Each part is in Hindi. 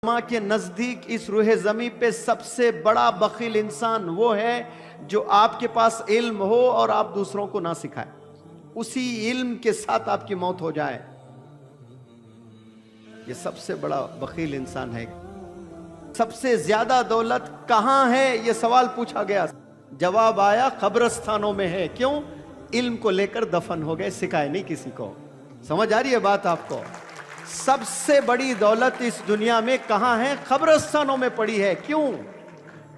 माँ के नजदीक इस रूहे ज़मीं पे सबसे बड़ा बखील इंसान वो है जो आपके पास इल्म हो और आप दूसरों को ना सिखाए, उसी इल्म के साथ आपकी मौत हो जाए। ये सबसे बड़ा बखील इंसान है। सबसे ज्यादा दौलत कहां है, यह सवाल पूछा गया, जवाब आया कब्रिस्तानों में है। क्यों? इल्म को लेकर दफन हो गए, सिखाए नहीं किसी को। समझ आ रही है बात आपको? सबसे बड़ी दौलत इस दुनिया में कहां है? कब्रिस्तानों में पड़ी है। क्यों?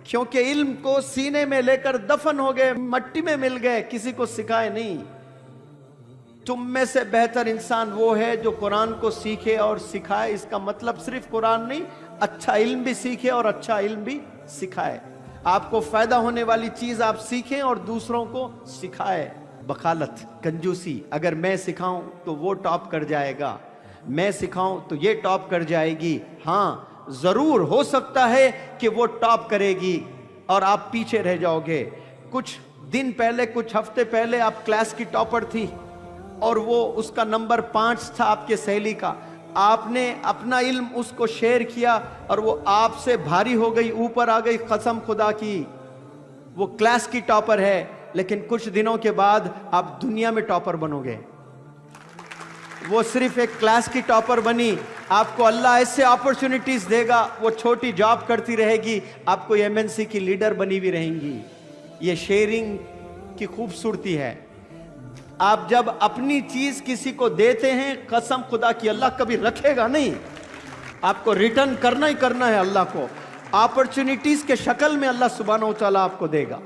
क्योंकि इल्म को सीने में लेकर दफन हो गए, मट्टी में मिल गए, किसी को सिखाए नहीं। तुम में से बेहतर इंसान वो है जो कुरान को सीखे और सिखाए। इसका मतलब सिर्फ कुरान नहीं, अच्छा इल्म भी सीखे और अच्छा इल्म भी सिखाए। आपको फायदा होने वाली चीज आप सीखें और दूसरों को सिखाए। बखालत, कंजूसी, अगर मैं सिखाऊं तो वो टॉप कर जाएगा, मैं सिखाऊं तो ये टॉप कर जाएगी। हाँ, जरूर हो सकता है कि वो टॉप करेगी और आप पीछे रह जाओगे। कुछ दिन पहले, कुछ हफ्ते पहले आप क्लास की टॉपर थी और वो उसका नंबर 5 था आपके सहेली का। आपने अपना इल्म उसको शेयर किया और वो आपसे भारी हो गई, ऊपर आ गई। कसम खुदा की वो क्लास की टॉपर है, लेकिन कुछ दिनों के बाद आप दुनिया में टॉपर बनोगे। वो सिर्फ एक क्लास की टॉपर बनी, आपको अल्लाह ऐसे अपॉर्चुनिटीज देगा, वो छोटी जॉब करती रहेगी, आपको एमएनसी की लीडर बनी भी रहेंगी। ये शेयरिंग की खूबसूरती है। आप जब अपनी चीज किसी को देते हैं, कसम खुदा की अल्लाह कभी रखेगा नहीं, आपको रिटर्न करना ही करना है अल्लाह को। अपॉर्चुनिटीज के शक्ल में अल्लाह सुब्हानहू व तआला आपको देगा।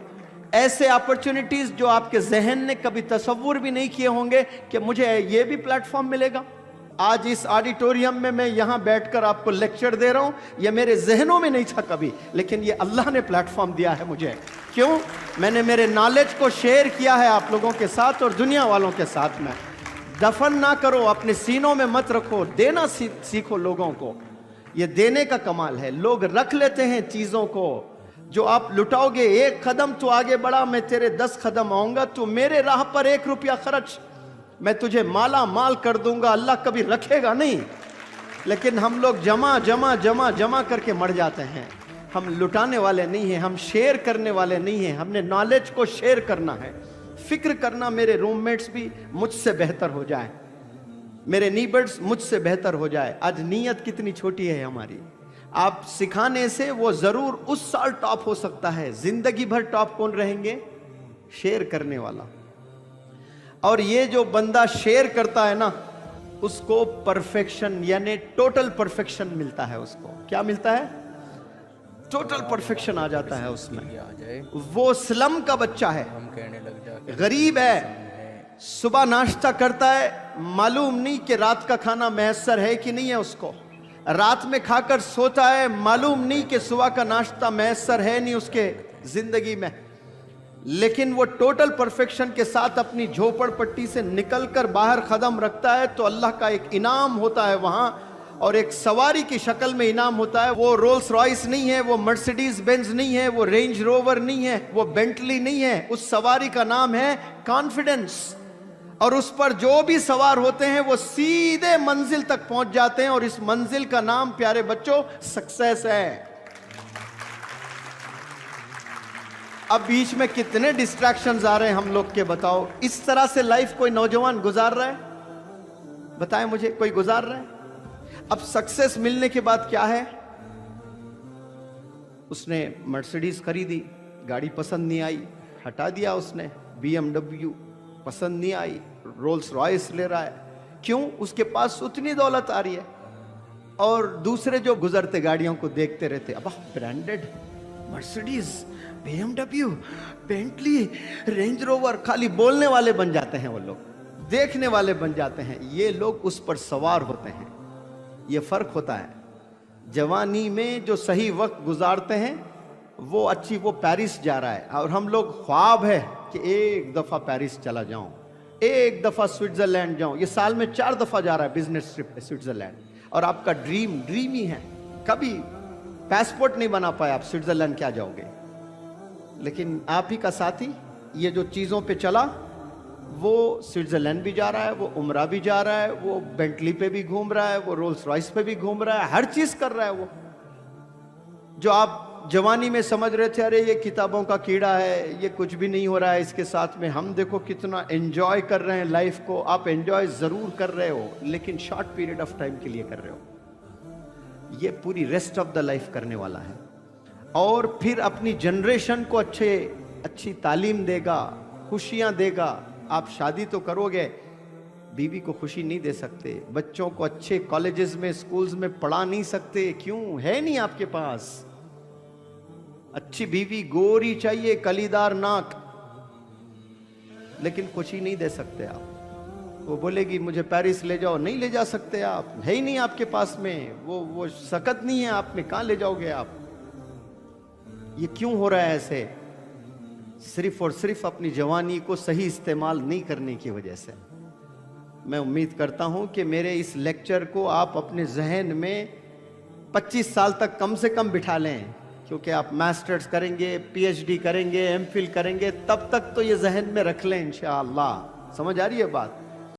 ऐसे अपॉर्चुनिटीज जो आपके जहन ने कभी तसव्वुर भी नहीं किए होंगे कि मुझे ये भी प्लेटफॉर्म मिलेगा। आज इस ऑडिटोरियम में मैं यहां बैठकर आपको लेक्चर दे रहा हूं, यह मेरे जहनों में नहीं था कभी, लेकिन ये अल्लाह ने प्लेटफॉर्म दिया है मुझे। क्यों? मैंने मेरे नॉलेज को शेयर किया है आप लोगों के साथ और दुनिया वालों के साथ में। दफन ना करो, अपने सीनों में मत रखो, देना सीखो लोगों को। ये देने का कमाल है। लोग रख लेते हैं चीजों को, जो आप लुटाओगे। 1 कदम तू आगे बढ़ा, मैं तेरे 10 कदम आऊंगा। तू मेरे राह पर 1 रुपया खर्च, मैं तुझे माला माल कर दूंगा। अल्लाह कभी रखेगा नहीं, लेकिन हम लोग जमा जमा जमा जमा करके मर जाते हैं। हम लुटाने वाले नहीं हैं, हम शेयर करने वाले नहीं हैं। हमने नॉलेज को शेयर करना है। फिक्र करना मेरे रूममेट्स भी मुझसे बेहतर हो जाए, मेरे नीबर्स मुझसे बेहतर हो जाए। आज नीयत कितनी छोटी है हमारी। आप सिखाने से वो जरूर उस साल टॉप हो सकता है, जिंदगी भर टॉप कौन रहेंगे? शेयर करने वाला। और ये जो बंदा शेयर करता है ना, उसको परफेक्शन यानी टोटल परफेक्शन मिलता है। उसको क्या मिलता है? टोटल परफेक्शन आ जाता है उसमें। वो स्लम का बच्चा है, गरीब है, सुबह नाश्ता करता है, मालूम नहीं कि रात का खाना मैसर है कि नहीं है उसको। रात में खाकर सोता है, मालूम नहीं कि सुबह का नाश्ता मैसर है नहीं उसके जिंदगी में। लेकिन वो टोटल परफेक्शन के साथ अपनी झोपड़पट्टी से निकलकर बाहर कदम रखता है तो अल्लाह का एक इनाम होता है वहां, और एक सवारी की शक्ल में इनाम होता है। वो रोल्स रॉयस नहीं है, वो मर्सिडीज बेंज नहीं है, वो रेंज रोवर नहीं है, वो बेंटली नहीं है। उस सवारी का नाम है कॉन्फिडेंस। और उस पर जो भी सवार होते हैं वो सीधे मंजिल तक पहुंच जाते हैं, और इस मंजिल का नाम, प्यारे बच्चों, सक्सेस है। अब बीच में कितने डिस्ट्रैक्शंस आ रहे हैं हम लोग के, बताओ। इस तरह से लाइफ कोई नौजवान गुजार रहा है? बताएं मुझे, कोई गुजार रहा है? अब सक्सेस मिलने के बाद क्या है? उसने मर्सिडीज खरीदी, गाड़ी पसंद नहीं आई, हटा दिया उसने। BMW पसंद नहीं आई, रोल्स रॉयस ले रहा है। क्यों? उसके पास उतनी दौलत आ रही है। और दूसरे जो गुजरते गाड़ियों को देखते रहते, अब branded Mercedes, BMW, Bentley, range rover, खाली बोलने वाले बन जाते हैं वो लोग, देखने वाले बन जाते हैं। ये लोग उस पर सवार होते हैं। ये फर्क होता है। जवानी में जो सही वक्त गुजारते हैं वो अच्छी, वो पेरिस जा रहा है, और हम लोग ख्वाब है कि एक दफा पेरिस चला जाऊं, एक दफा स्विट्जरलैंड जाऊं। ये साल में 4 दफा जा रहा है बिजनेस ट्रिप पे स्विट्जरलैंड, और आपका ड्रीम ही है। कभी पासपोर्ट नहीं बना पाए आप, स्विट्जरलैंड क्या जाओगे? लेकिन आप ही का साथी ये जो चीजों पे चला, वो स्विट्जरलैंड भी जा रहा है, वो उम्रा भी जा रहा है, वो बेंटली पे भी घूम रहा है, वो रोल्स रॉयस पे भी घूम रहा है, हर चीज कर रहा है वो। जो आप जवानी में समझ रहे थे अरे ये किताबों का कीड़ा है, ये कुछ भी नहीं हो रहा है इसके साथ में, हम देखो कितना एंजॉय कर रहे हैं लाइफ को। आप एंजॉय जरूर कर रहे हो लेकिन शॉर्ट पीरियड ऑफ टाइम के लिए कर रहे हो। ये पूरी रेस्ट ऑफ द लाइफ करने वाला है। और फिर अपनी जनरेशन को अच्छी तालीम देगा, खुशियां देगा। आप शादी तो करोगे, बीवी को खुशी नहीं दे सकते, बच्चों को अच्छे कॉलेजेस में स्कूल्स में पढ़ा नहीं सकते, क्यों? है नहीं आपके पास। अच्छी बीवी गोरी चाहिए, कलीदार नाक, लेकिन खुशी नहीं दे सकते आप। वो बोलेगी मुझे पेरिस ले जाओ, नहीं ले जा सकते आप, है ही नहीं आपके पास में, वो सकत नहीं है आप में, कहां ले जाओगे आप? ये क्यों हो रहा है ऐसे? सिर्फ और सिर्फ अपनी जवानी को सही इस्तेमाल नहीं करने की वजह से। मैं उम्मीद करता हूं कि मेरे इस लेक्चर को आप अपने जहन में 25 साल तक कम से कम बिठा लें, क्योंकि आप मास्टर्स करेंगे, पीएचडी करेंगे, एमफिल करेंगे, तब तक तो ये जहन में रख लें इंशाअल्लाह। समझ आ रही है बात?